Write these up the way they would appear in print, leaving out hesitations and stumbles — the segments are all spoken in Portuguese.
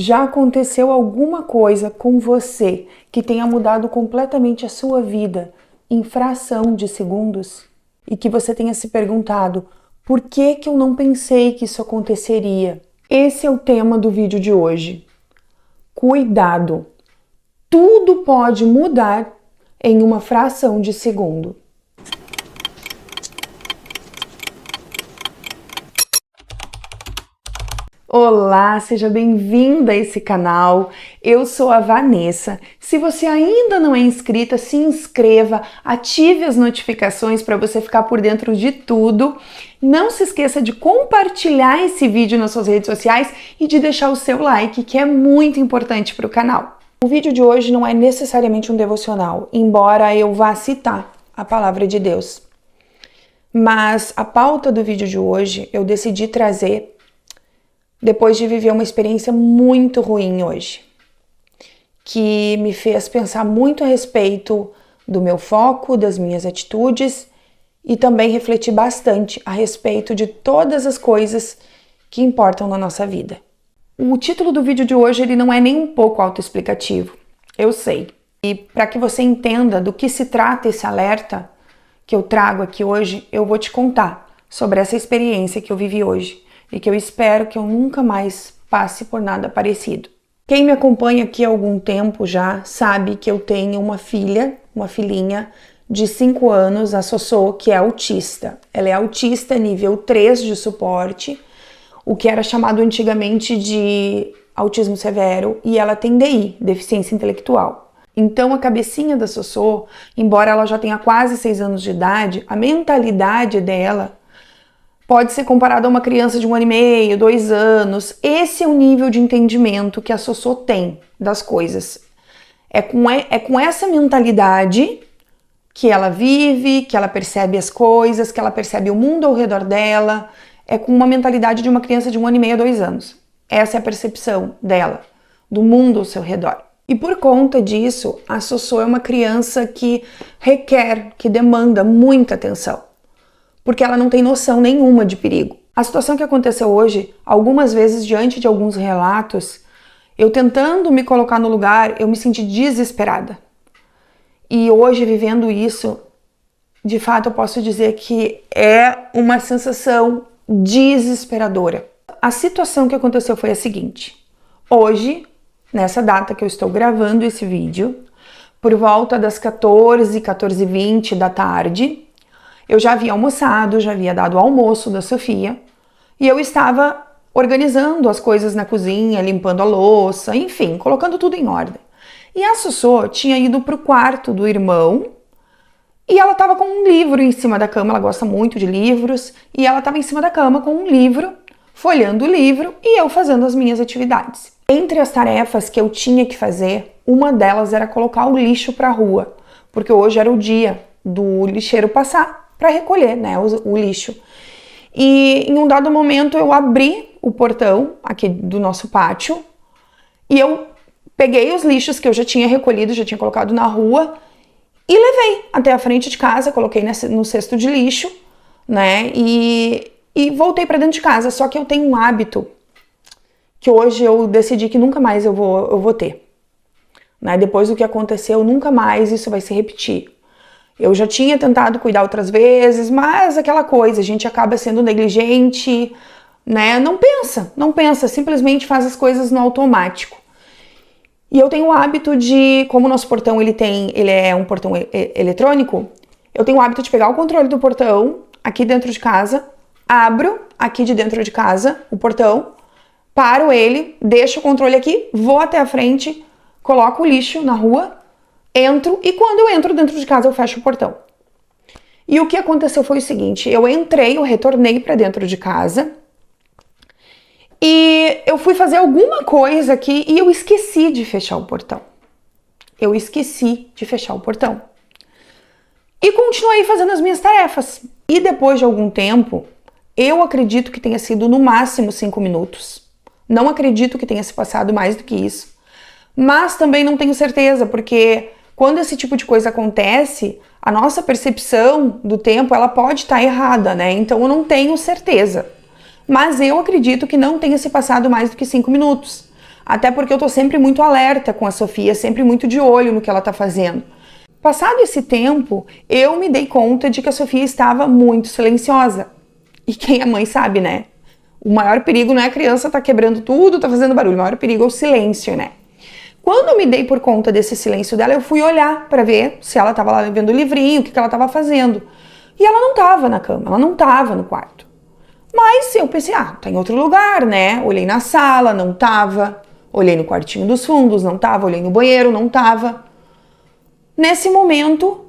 Já aconteceu alguma coisa com você que tenha mudado completamente a sua vida em fração de segundos? E que você tenha se perguntado, por que eu não pensei que isso aconteceria? Esse é o tema do vídeo de hoje. Cuidado! Tudo pode mudar em uma fração de segundo. Olá, seja bem-vinda a esse canal. Eu sou a Vanessa. Se você ainda não é inscrita, se inscreva, ative as notificações para você ficar por dentro de tudo. Não se esqueça de compartilhar esse vídeo nas suas redes sociais e de deixar o seu like, que é muito importante para o canal. O vídeo de hoje não é necessariamente um devocional, embora eu vá citar a palavra de Deus. Mas a pauta do vídeo de hoje eu decidi trazer depois de viver uma experiência muito ruim hoje, que me fez pensar muito a respeito do meu foco, das minhas atitudes e também refletir bastante a respeito de todas as coisas que importam na nossa vida. O título do vídeo de hoje ele não é nem um pouco autoexplicativo, eu sei. E para que você entenda do que se trata esse alerta que eu trago aqui hoje, eu vou te contar sobre essa experiência que eu vivi hoje e que eu espero que eu nunca mais passe por nada parecido. Quem me acompanha aqui há algum tempo já sabe que eu tenho uma filhinha de 5 anos, a Sossô, que é autista. Ela é autista nível 3 de suporte, o que era chamado antigamente de autismo severo, e ela tem DI, deficiência intelectual. Então a cabecinha da Sossô, embora ela já tenha quase 6 anos de idade, a mentalidade dela pode ser comparado a uma criança de 1 ano e meio, 2 anos. Esse é o nível de entendimento que a Sossô tem das coisas. É com essa mentalidade que ela vive, que ela percebe as coisas, que ela percebe o mundo ao redor dela. É com uma mentalidade de uma criança de 1 ano e meio a 2 anos. Essa é a percepção dela, do mundo ao seu redor. E por conta disso, a Sossô é uma criança que requer, que demanda muita atenção, porque ela não tem noção nenhuma de perigo. A situação que aconteceu hoje, algumas vezes diante de alguns relatos, eu tentando me colocar no lugar, eu me senti desesperada. E hoje, vivendo isso, de fato eu posso dizer que é uma sensação desesperadora. A situação que aconteceu foi a seguinte: hoje, nessa data que eu estou gravando esse vídeo, por volta das 14h20 da tarde, eu já havia almoçado, já havia dado o almoço da Sofia e eu estava organizando as coisas na cozinha, limpando a louça, enfim, colocando tudo em ordem. E a Sossô tinha ido para o quarto do irmão e ela estava com um livro em cima da cama, ela gosta muito de livros, e ela estava em cima da cama com um livro, folheando o livro e eu fazendo as minhas atividades. Entre as tarefas que eu tinha que fazer, uma delas era colocar o lixo para a rua, porque hoje era o dia do lixeiro passar para recolher, né, o lixo. E em um dado momento eu abri o portão aqui do nosso pátio e eu peguei os lixos que eu já tinha recolhido, já tinha colocado na rua e levei até a frente de casa, coloquei no cesto de lixo, né, e voltei para dentro de casa. Só que eu tenho um hábito que hoje eu decidi que nunca mais eu vou ter, né, depois do que aconteceu, nunca mais isso vai se repetir. Eu já tinha tentado cuidar outras vezes, mas aquela coisa, a gente acaba sendo negligente, né? Não pensa, simplesmente faz as coisas no automático. E eu tenho o hábito de, como o nosso portão ele é um portão eletrônico, eu tenho o hábito de pegar o controle do portão aqui dentro de casa, abro aqui de dentro de casa o portão, paro ele, deixo o controle aqui, vou até a frente, coloco o lixo na rua, entro e quando eu entro dentro de casa eu fecho o portão. E o que aconteceu foi o seguinte: eu retornei para dentro de casa e eu fui fazer alguma coisa aqui e eu esqueci de fechar o portão. E continuei fazendo as minhas tarefas. E depois de algum tempo, eu acredito que tenha sido no máximo 5 minutos. Não acredito que tenha se passado mais do que isso. Mas também não tenho certeza, porque quando esse tipo de coisa acontece, a nossa percepção do tempo ela pode estar errada, né? Então eu não tenho certeza. Mas eu acredito que não tenha se passado mais do que 5 minutos. Até porque eu tô sempre muito alerta com a Sofia, sempre muito de olho no que ela tá fazendo. Passado esse tempo, eu me dei conta de que a Sofia estava muito silenciosa. E quem é mãe sabe, né? O maior perigo não é a criança tá quebrando tudo, tá fazendo barulho. O maior perigo é o silêncio, né? Quando eu me dei por conta desse silêncio dela, eu fui olhar para ver se ela estava lá vendo o livrinho, o que ela estava fazendo. E ela não estava na cama, ela não estava no quarto. Mas eu pensei, tá em outro lugar, né? Olhei na sala, não estava. Olhei no quartinho dos fundos, não estava. Olhei no banheiro, não estava. Nesse momento,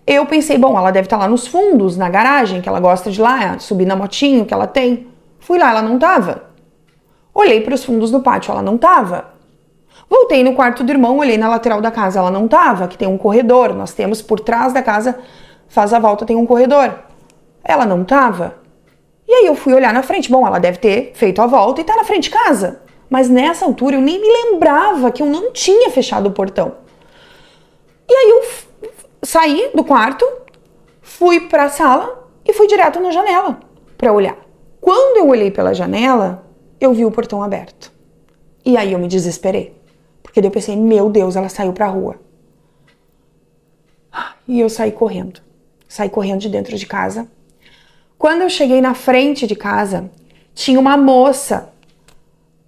eu pensei, bom, ela deve estar lá nos fundos, na garagem, que ela gosta de ir lá, subir na motinho que ela tem. Fui lá, ela não estava. Olhei para os fundos do pátio, ela não estava. Voltei no quarto do irmão, olhei na lateral da casa, ela não estava, que tem um corredor. Nós temos por trás da casa, faz a volta, tem um corredor. Ela não estava. E aí eu fui olhar na frente. Bom, ela deve ter feito a volta e tá na frente de casa. Mas nessa altura eu nem me lembrava que eu não tinha fechado o portão. E aí eu saí do quarto, fui para a sala e fui direto na janela para olhar. Quando eu olhei pela janela, eu vi o portão aberto. E aí eu me desesperei. Porque daí eu pensei, meu Deus, ela saiu pra rua. E eu saí correndo. Saí correndo de dentro de casa. Quando eu cheguei na frente de casa, tinha uma moça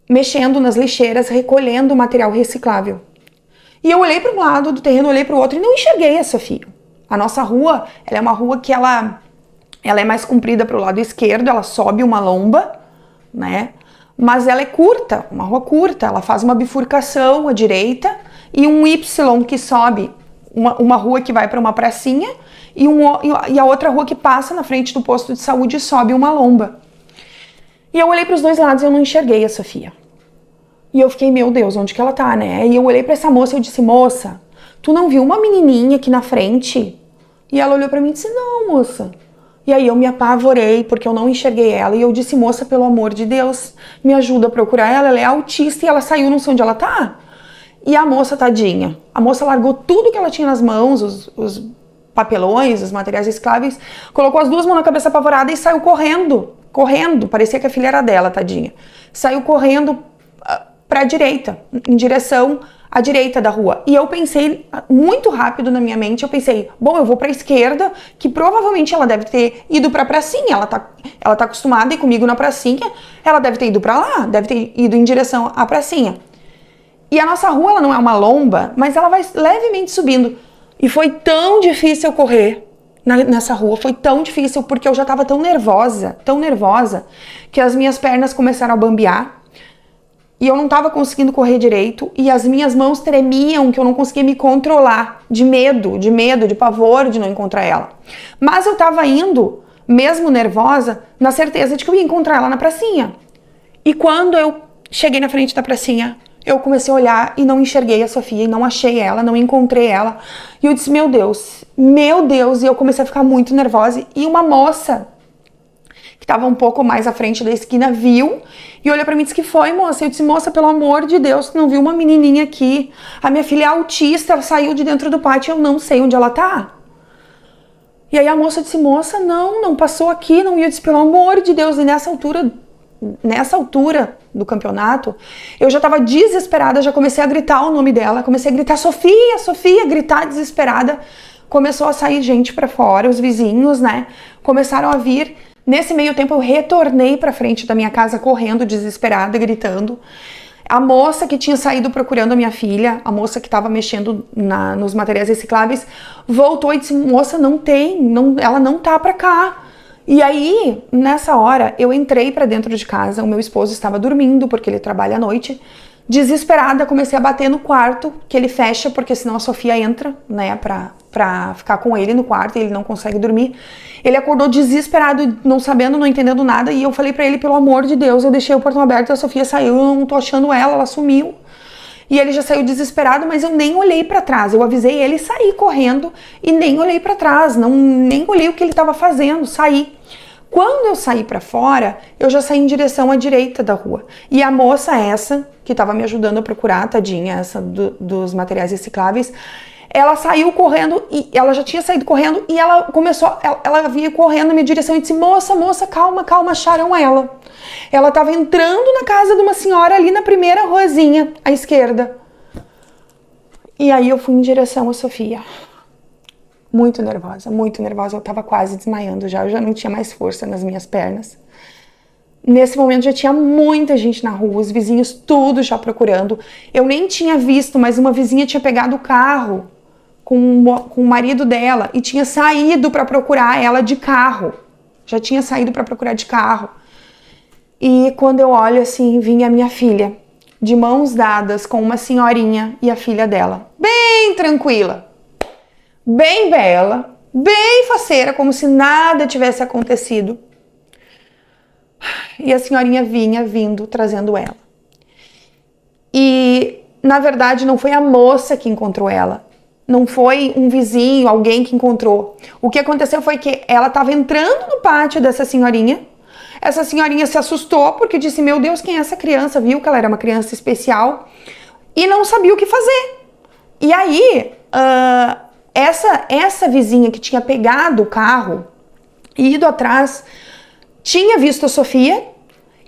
mexendo nas lixeiras, recolhendo material reciclável. E eu olhei para um lado do terreno, olhei para o outro e não enxerguei a Sofia. A nossa rua, ela é uma rua que ela é mais comprida para o lado esquerdo, ela sobe uma lomba, né? Mas ela é curta, uma rua curta, ela faz uma bifurcação à direita e um Y que sobe, uma rua que vai para uma pracinha e a outra rua que passa na frente do posto de saúde sobe uma lomba. E eu olhei para os dois lados e eu não enxerguei a Sofia. E eu fiquei, meu Deus, onde que ela tá, né? E eu olhei para essa moça e eu disse, moça, tu não viu uma menininha aqui na frente? E ela olhou para mim e disse, não, moça. E aí eu me apavorei porque eu não enxerguei ela e eu disse, moça, pelo amor de Deus, me ajuda a procurar ela é autista e ela saiu, não sei onde ela tá. E a moça, tadinha, a moça largou tudo que ela tinha nas mãos, os papelões, os materiais recicláveis, colocou as duas mãos na cabeça apavorada e saiu correndo, parecia que a filha era dela, tadinha. Saiu correndo pra direita, em direção à direita da rua. E eu pensei, muito rápido na minha mente, eu pensei, bom, eu vou pra esquerda, que provavelmente ela deve ter ido pra pracinha, ela tá acostumada a ir comigo na pracinha, ela deve ter ido pra lá, deve ter ido em direção à pracinha. E a nossa rua, ela não é uma lomba, mas ela vai levemente subindo. E foi tão difícil eu correr nessa rua, foi tão difícil, porque eu já tava tão nervosa, que as minhas pernas começaram a bambear, e eu não estava conseguindo correr direito, e as minhas mãos tremiam, que eu não conseguia me controlar, de medo, de pavor de não encontrar ela. Mas eu estava indo, mesmo nervosa, na certeza de que eu ia encontrar ela na pracinha. E quando eu cheguei na frente da pracinha, eu comecei a olhar e não enxerguei a Sofia, e não achei ela, não encontrei ela. E eu disse, meu Deus, e eu comecei a ficar muito nervosa, e uma moça que estava um pouco mais à frente da esquina, viu e olhou pra mim e disse, que foi, moça? Eu disse, moça, pelo amor de Deus, tu não viu uma menininha aqui? A minha filha é autista, ela saiu de dentro do pátio, eu não sei onde ela tá. E aí a moça disse, moça, não passou aqui, não. E eu disse, pelo amor de Deus, e nessa altura do campeonato, eu já tava desesperada, já comecei a gritar o nome dela, comecei a gritar, Sofia, Sofia, gritar desesperada. Começou a sair gente pra fora, os vizinhos, né, começaram a vir. Nesse meio tempo eu retornei pra frente da minha casa correndo, desesperada, gritando. A moça que tinha saído procurando a minha filha, a moça que estava mexendo nos materiais recicláveis, voltou e disse, moça, ela não tá pra cá. E aí, nessa hora, eu entrei pra dentro de casa, o meu esposo estava dormindo, porque ele trabalha à noite. Desesperada, comecei a bater no quarto, que ele fecha, porque senão a Sofia entra, né, pra ficar com ele no quarto, e ele não consegue dormir. Ele acordou desesperado, não sabendo, não entendendo nada, e eu falei pra ele, pelo amor de Deus, eu deixei o portão aberto, a Sofia saiu, eu não tô achando ela sumiu. E ele já saiu desesperado, mas eu nem olhei pra trás, eu avisei ele sair correndo, e nem olhei pra trás, nem olhei o que ele tava fazendo, saí. Quando eu saí pra fora, eu já saí em direção à direita da rua. E a moça essa, que tava me ajudando a procurar, tadinha, essa dos materiais recicláveis, ela saiu correndo, e ela já tinha saído correndo, e ela vinha correndo na minha direção e disse, moça, calma, acharam ela. Ela estava entrando na casa de uma senhora ali na primeira ruazinha, à esquerda. E aí eu fui em direção à Sofia. Muito nervosa, eu estava quase desmaiando já, eu já não tinha mais força nas minhas pernas. Nesse momento já tinha muita gente na rua, os vizinhos tudo já procurando. Eu nem tinha visto, mas uma vizinha tinha pegado o carro com o marido dela e tinha saído para procurar ela de carro. Já tinha saído para procurar de carro. E quando eu olho assim, vinha a minha filha, de mãos dadas com uma senhorinha e a filha dela. Bem tranquila, bem bela, bem faceira, como se nada tivesse acontecido. E a senhorinha vinha vindo, trazendo ela. E, na verdade, não foi a moça que encontrou ela. Não foi um vizinho, alguém que encontrou. O que aconteceu foi que ela estava entrando no pátio dessa senhorinha. Essa senhorinha se assustou porque disse, meu Deus, quem é essa criança? Viu que ela era uma criança especial e não sabia o que fazer. E aí, essa vizinha que tinha pegado o carro e ido atrás, tinha visto a Sofia,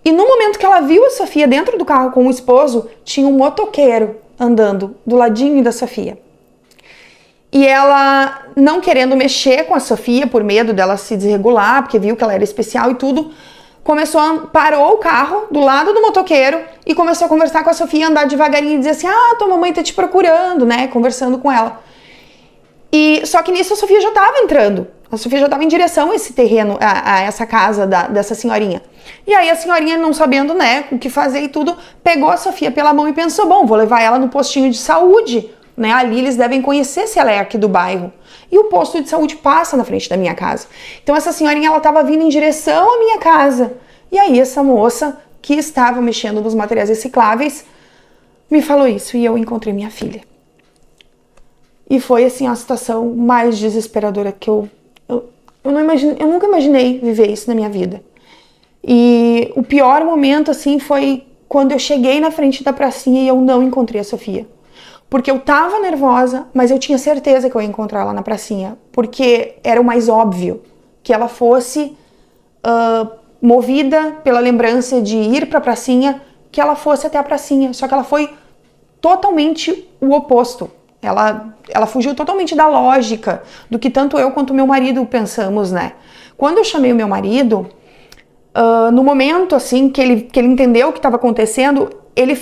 e no momento que ela viu a Sofia dentro do carro com o esposo, tinha um motoqueiro andando do ladinho da Sofia. E ela, não querendo mexer com a Sofia, por medo dela se desregular, porque viu que ela era especial e tudo, parou o carro do lado do motoqueiro e começou a conversar com a Sofia, andar devagarinho e dizer assim, tua mamãe tá te procurando, né, conversando com ela. Só que nisso a Sofia já estava entrando. A Sofia já estava em direção a esse terreno, a essa casa dessa senhorinha. E aí a senhorinha, não sabendo, né, o que fazer e tudo, pegou a Sofia pela mão e pensou, bom, vou levar ela no postinho de saúde, né, ali eles devem conhecer se ela é aqui do bairro. E o posto de saúde passa na frente da minha casa. Então essa senhorinha, ela estava vindo em direção à minha casa. E aí essa moça, que estava mexendo nos materiais recicláveis, me falou isso e eu encontrei minha filha. E foi assim a situação mais desesperadora que eu nunca imaginei viver isso na minha vida. E o pior momento assim foi quando eu cheguei na frente da pracinha e eu não encontrei a Sofia. Porque eu tava nervosa, mas eu tinha certeza que eu ia encontrar ela na pracinha, porque era o mais óbvio que ela fosse movida pela lembrança de ir pra pracinha, que ela fosse até a pracinha, só que ela foi totalmente o oposto. Ela fugiu totalmente da lógica do que tanto eu quanto meu marido pensamos, né? Quando eu chamei o meu marido, no momento assim que ele entendeu o que estava acontecendo, ele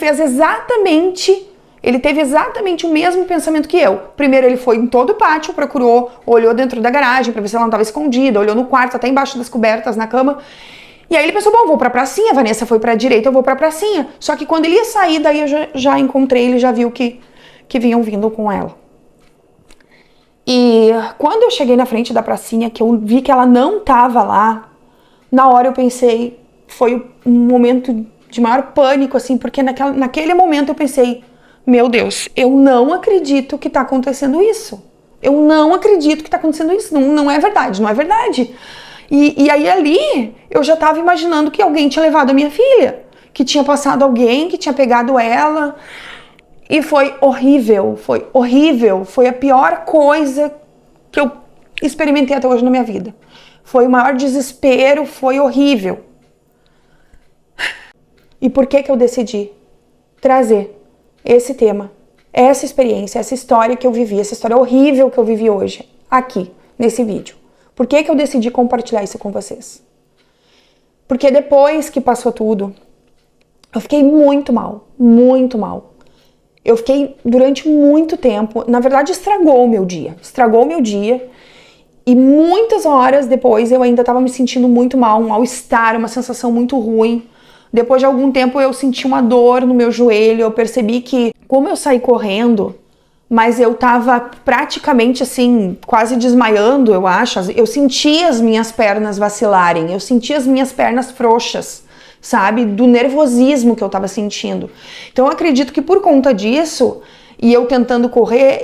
teve exatamente o mesmo pensamento que eu. Primeiro ele foi em todo o pátio, procurou, olhou dentro da garagem para ver se ela não estava escondida, olhou no quarto, até embaixo das cobertas, na cama. E aí ele pensou, bom, vou pra pracinha, a Vanessa foi pra direita, eu vou pra pracinha. Só que quando ele ia sair, daí eu já encontrei, ele já viu que vinham vindo com ela. E quando eu cheguei na frente da pracinha, que eu vi que ela não tava lá, na hora eu pensei, foi um momento de maior pânico, assim, porque naquele momento eu pensei, meu Deus, eu não acredito que tá acontecendo isso. Eu não acredito que tá acontecendo isso. Não é verdade, não é verdade. E aí ali, eu já tava imaginando que alguém tinha levado a minha filha, que tinha passado alguém, que tinha pegado ela. E foi horrível, foi a pior coisa que eu experimentei até hoje na minha vida. Foi o maior desespero, foi horrível. E por que eu decidi trazer esse tema, essa experiência, essa história que eu vivi, essa história horrível que eu vivi hoje, aqui, nesse vídeo? Por que eu decidi compartilhar isso com vocês? Porque depois que passou tudo, eu fiquei muito mal, muito mal. Eu fiquei durante muito tempo, na verdade estragou o meu dia, e muitas horas depois eu ainda estava me sentindo muito mal, um mal-estar, uma sensação muito ruim. Depois de algum tempo eu senti uma dor no meu joelho, eu percebi que, como eu saí correndo, mas eu tava praticamente assim, quase desmaiando, eu acho, eu sentia as minhas pernas vacilarem, eu sentia as minhas pernas frouxas, sabe, do nervosismo que eu tava sentindo. Então eu acredito que por conta disso, e eu tentando correr,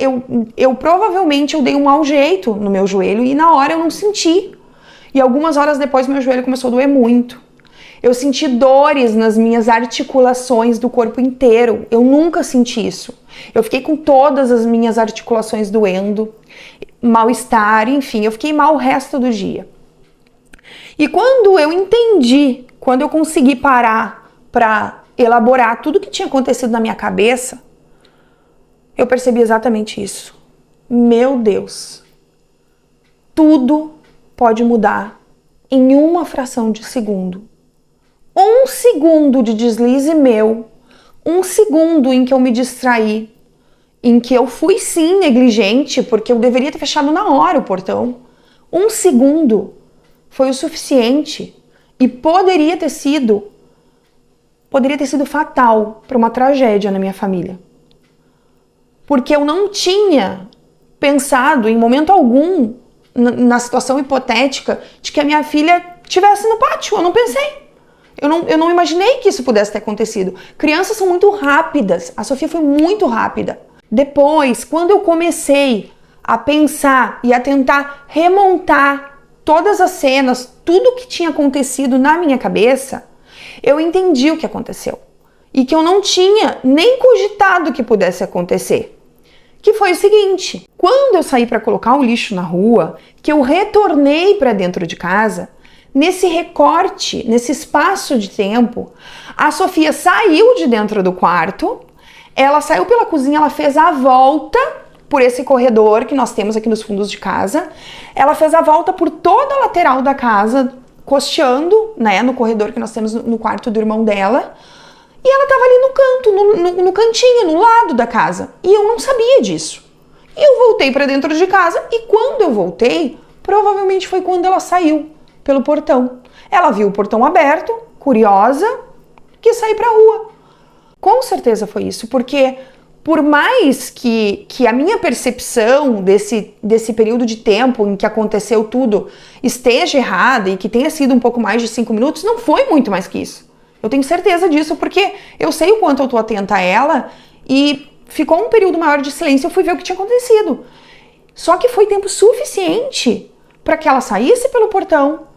eu provavelmente eu dei um mau jeito no meu joelho e na hora eu não senti. E algumas horas depois meu joelho começou a doer muito. Eu senti dores nas minhas articulações do corpo inteiro. Eu nunca senti isso. Eu fiquei com todas as minhas articulações doendo, mal-estar, enfim, eu fiquei mal o resto do dia. E quando eu entendi, quando eu consegui parar para elaborar tudo que tinha acontecido na minha cabeça, eu percebi exatamente isso. Meu Deus, tudo pode mudar em uma fração de segundo. 1 segundo de deslize meu, 1 segundo em que eu me distraí, em que eu fui sim negligente, porque eu deveria ter fechado na hora o portão. 1 segundo foi o suficiente e poderia ter sido fatal para uma tragédia na minha família. Porque eu não tinha pensado em momento algum na situação hipotética de que a minha filha estivesse no pátio. Eu não pensei. Eu não imaginei que isso pudesse ter acontecido. Crianças são muito rápidas. A Sofia foi muito rápida. Depois, quando eu comecei a pensar e a tentar remontar todas as cenas, tudo que tinha acontecido na minha cabeça, eu entendi o que aconteceu. E que eu não tinha nem cogitado que pudesse acontecer. Que foi o seguinte: quando eu saí para colocar o lixo na rua, que eu retornei para dentro de casa, nesse recorte, nesse espaço de tempo, a Sofia saiu de dentro do quarto, ela saiu pela cozinha, ela fez a volta por esse corredor que nós temos aqui nos fundos de casa, ela fez a volta por toda a lateral da casa, costeando, né, no corredor que nós temos no quarto do irmão dela, e ela estava ali no canto, no cantinho, no lado da casa, e eu não sabia disso. E eu voltei para dentro de casa, e quando eu voltei, provavelmente foi quando ela saiu pelo portão. Ela viu o portão aberto, curiosa, quis sair para a rua. Com certeza foi isso, porque por mais que a minha percepção desse período de tempo em que aconteceu tudo esteja errada e que tenha sido um pouco mais de 5 minutos, não foi muito mais que isso. Eu tenho certeza disso, porque eu sei o quanto eu tô atenta a ela e ficou um período maior de silêncio, eu fui ver o que tinha acontecido. Só que foi tempo suficiente para que ela saísse pelo portão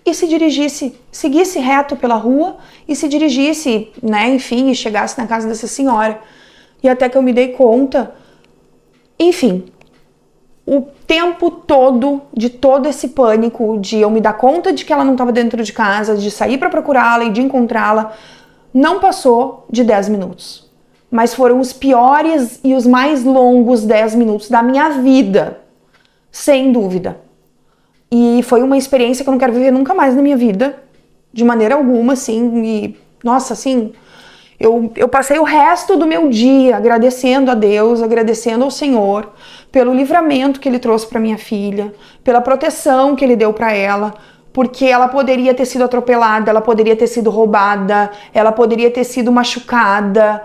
e se dirigisse, seguisse reto pela rua e se dirigisse, né, enfim, e chegasse na casa dessa senhora. E até que eu me dei conta, enfim, o tempo todo, de todo esse pânico, de eu me dar conta de que ela não estava dentro de casa, de sair para procurá-la e de encontrá-la, não passou de 10 minutos. Mas foram os piores e os mais longos 10 minutos da minha vida, sem dúvida. E foi uma experiência que eu não quero viver nunca mais na minha vida, de maneira alguma, assim, e, nossa, assim, eu passei o resto do meu dia agradecendo a Deus, agradecendo ao Senhor, pelo livramento que Ele trouxe para minha filha, pela proteção que Ele deu para ela, porque ela poderia ter sido atropelada, ela poderia ter sido roubada, ela poderia ter sido machucada,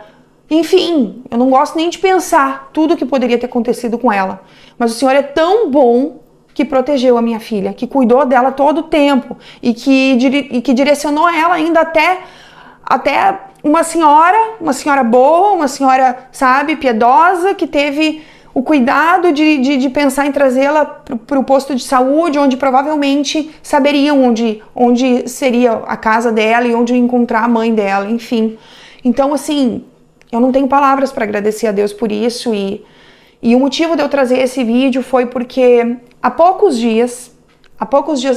enfim, eu não gosto nem de pensar tudo que poderia ter acontecido com ela, mas o Senhor é tão bom que protegeu a minha filha, que cuidou dela todo o tempo e que direcionou ela ainda até uma senhora boa, uma senhora, sabe, piedosa, que teve o cuidado de pensar em trazê-la para o posto de saúde, onde provavelmente saberiam onde seria a casa dela e onde encontrar a mãe dela, enfim. Então, assim, eu não tenho palavras para agradecer a Deus por isso e o motivo de eu trazer esse vídeo foi porque há poucos dias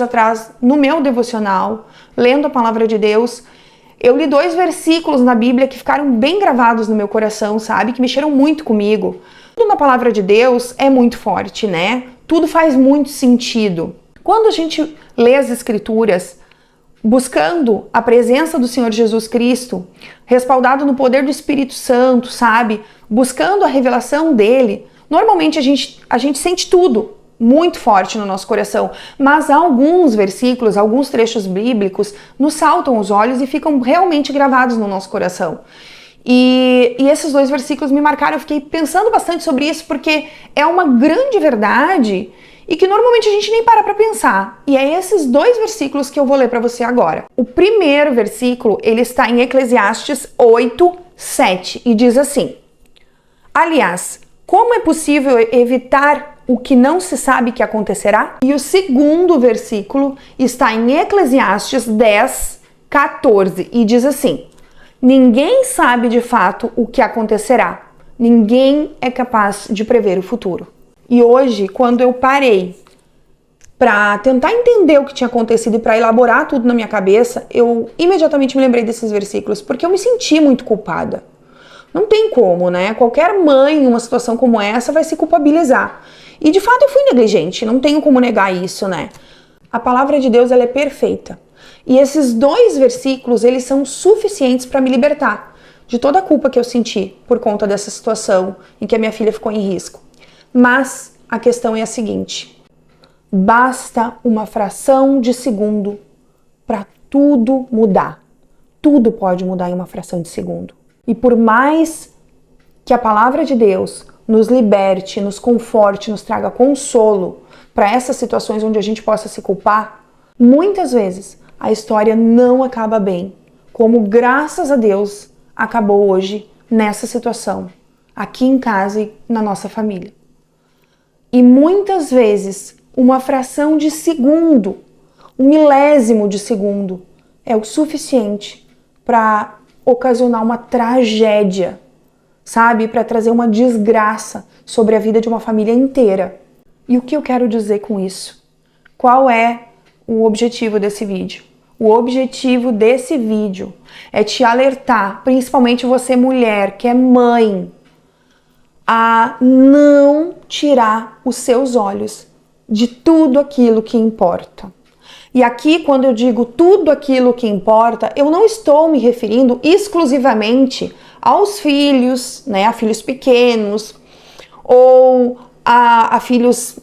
atrás, no meu devocional, lendo a palavra de Deus, eu li 2 versículos na Bíblia que ficaram bem gravados no meu coração, sabe? Que mexeram muito comigo. Tudo na palavra de Deus é muito forte, né? Tudo faz muito sentido. Quando a gente lê as Escrituras, buscando a presença do Senhor Jesus Cristo, respaldado no poder do Espírito Santo, sabe? Buscando a revelação dele, normalmente a gente sente tudo muito forte no nosso coração, mas alguns versículos, alguns trechos bíblicos nos saltam os olhos e ficam realmente gravados no nosso coração. E esses 2 versículos me marcaram, eu fiquei pensando bastante sobre isso, porque é uma grande verdade e que normalmente a gente nem para pensar. E é esses 2 versículos que eu vou ler para você agora. O primeiro versículo, ele está em Eclesiastes 8:7 e diz assim: aliás, como é possível evitar o que não se sabe que acontecerá? E o segundo versículo está em Eclesiastes 10, 14, e diz assim: ninguém sabe de fato o que acontecerá. Ninguém é capaz de prever o futuro. E hoje, quando eu parei para tentar entender o que tinha acontecido e para elaborar tudo na minha cabeça, eu imediatamente me lembrei desses versículos, porque eu me senti muito culpada. Não tem como, né? Qualquer mãe em uma situação como essa vai se culpabilizar. E de fato eu fui negligente, não tenho como negar isso, né? A palavra de Deus, ela é perfeita. E esses 2 versículos, eles são suficientes para me libertar de toda a culpa que eu senti por conta dessa situação em que a minha filha ficou em risco. Mas a questão é a seguinte: basta uma fração de segundo para tudo mudar. Tudo pode mudar em uma fração de segundo. E por mais que a palavra de Deus nos liberte, nos conforte, nos traga consolo para essas situações onde a gente possa se culpar, muitas vezes a história não acaba bem, como graças a Deus acabou hoje nessa situação, aqui em casa e na nossa família. E muitas vezes uma fração de segundo, um milésimo de segundo é o suficiente para ocasionar uma tragédia, sabe? Para trazer uma desgraça sobre a vida de uma família inteira. E o que eu quero dizer com isso? Qual é o objetivo desse vídeo? O objetivo desse vídeo é te alertar, principalmente você mulher que é mãe, a não tirar os seus olhos de tudo aquilo que importa. E aqui, quando eu digo tudo aquilo que importa, eu não estou me referindo exclusivamente aos filhos, né, a filhos pequenos, ou a filhos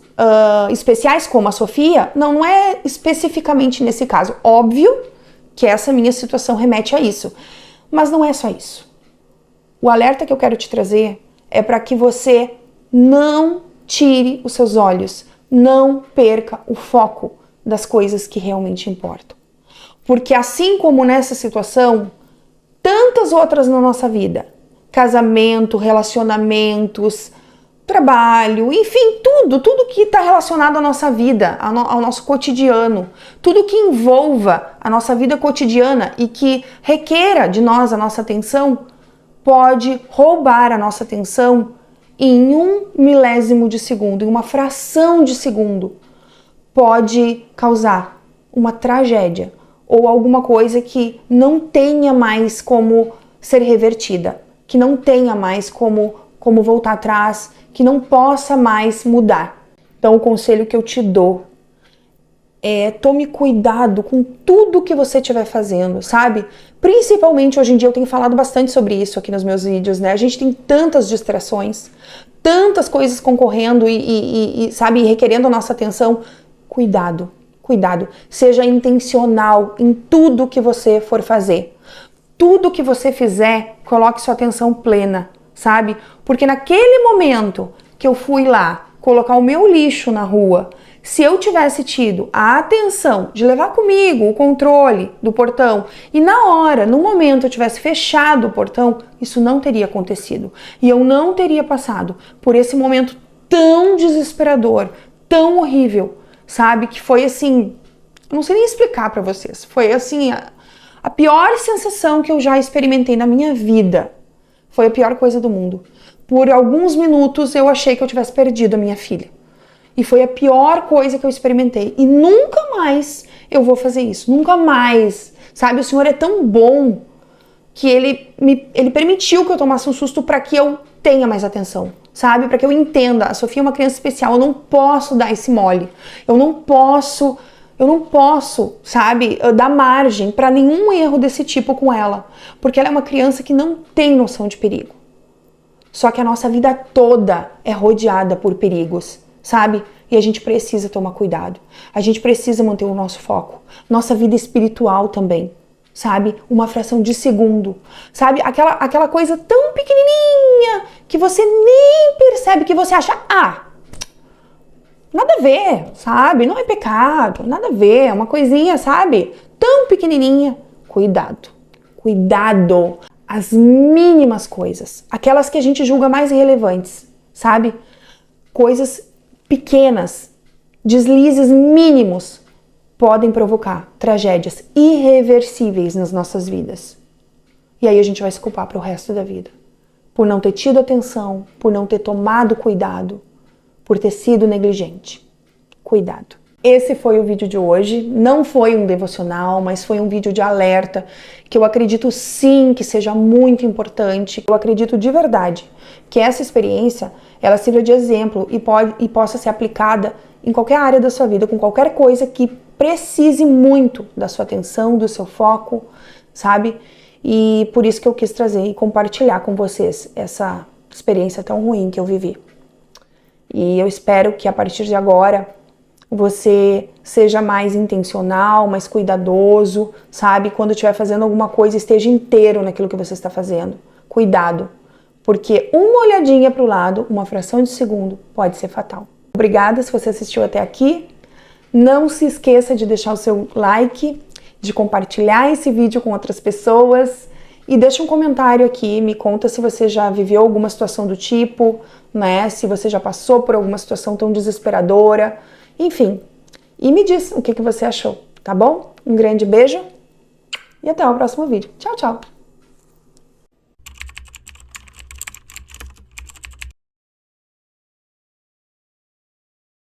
especiais como a Sofia. Não é especificamente nesse caso. Óbvio que essa minha situação remete a isso, mas não é só isso. O alerta que eu quero te trazer é para que você não tire os seus olhos, não perca o foco das coisas que realmente importam. Porque assim como nessa situação, tantas outras na nossa vida, casamento, relacionamentos, trabalho, enfim, tudo que está relacionado à nossa vida, ao nosso cotidiano, tudo que envolva a nossa vida cotidiana e que requeira de nós a nossa atenção, pode roubar a nossa atenção em um milésimo de segundo, em uma fração de segundo. Pode causar uma tragédia ou alguma coisa que não tenha mais como ser revertida, que não tenha mais como voltar atrás, que não possa mais mudar. Então o conselho que eu te dou é: tome cuidado com tudo que você estiver fazendo, sabe? Principalmente hoje em dia, eu tenho falado bastante sobre isso aqui nos meus vídeos, né? A gente tem tantas distrações, tantas coisas concorrendo e sabe, requerendo a nossa atenção. Cuidado, cuidado. Seja intencional em tudo que você for fazer. Tudo que você fizer, coloque sua atenção plena, sabe? Porque naquele momento que eu fui lá colocar o meu lixo na rua, se eu tivesse tido a atenção de levar comigo o controle do portão e na hora, no momento, eu tivesse fechado o portão, isso não teria acontecido. E eu não teria passado por esse momento tão desesperador, tão horrível, sabe? Que foi assim, não sei nem explicar pra vocês. Foi assim, a pior sensação que eu já experimentei na minha vida. Foi a pior coisa do mundo. Por alguns minutos eu achei que eu tivesse perdido a minha filha. E foi a pior coisa que eu experimentei. E nunca mais eu vou fazer isso. Nunca mais. Sabe, o Senhor é tão bom que Ele permitiu que eu tomasse um susto para que eu tenha mais atenção. Sabe, para que eu entenda. A Sofia é uma criança especial. Eu não posso dar esse mole. Eu não posso, sabe, dar margem para nenhum erro desse tipo com ela. Porque ela é uma criança que não tem noção de perigo. Só que a nossa vida toda é rodeada por perigos, sabe? E a gente precisa tomar cuidado. A gente precisa manter o nosso foco. Nossa vida espiritual também, sabe? Uma fração de segundo, sabe? Aquela coisa tão pequenininha que você nem percebe, que você acha, nada a ver, sabe? Não é pecado, nada a ver, é uma coisinha, sabe? Tão pequenininha. Cuidado, cuidado. As mínimas coisas, aquelas que a gente julga mais irrelevantes, sabe? Coisas pequenas, deslizes mínimos, podem provocar tragédias irreversíveis nas nossas vidas. E aí a gente vai se culpar pro resto da vida. Por não ter tido atenção, por não ter tomado cuidado, por ter sido negligente. Cuidado. Esse foi o vídeo de hoje. Não foi um devocional, mas foi um vídeo de alerta que eu acredito sim que seja muito importante. Eu acredito de verdade que essa experiência ela sirva de exemplo e possa ser aplicada em qualquer área da sua vida, com qualquer coisa que precise muito da sua atenção, do seu foco, sabe? E por isso que eu quis trazer e compartilhar com vocês essa experiência tão ruim que eu vivi. E eu espero que a partir de agora você seja mais intencional, mais cuidadoso, sabe? Quando estiver fazendo alguma coisa, esteja inteiro naquilo que você está fazendo. Cuidado, porque uma olhadinha para o lado, uma fração de segundo, pode ser fatal. Obrigada se você assistiu até aqui. Não se esqueça de deixar o seu like, de compartilhar esse vídeo com outras pessoas e deixa um comentário aqui, me conta se você já viveu alguma situação do tipo, né? Se você já passou por alguma situação tão desesperadora, enfim. E me diz o que você achou, tá bom? Um grande beijo e até o próximo vídeo. Tchau, tchau!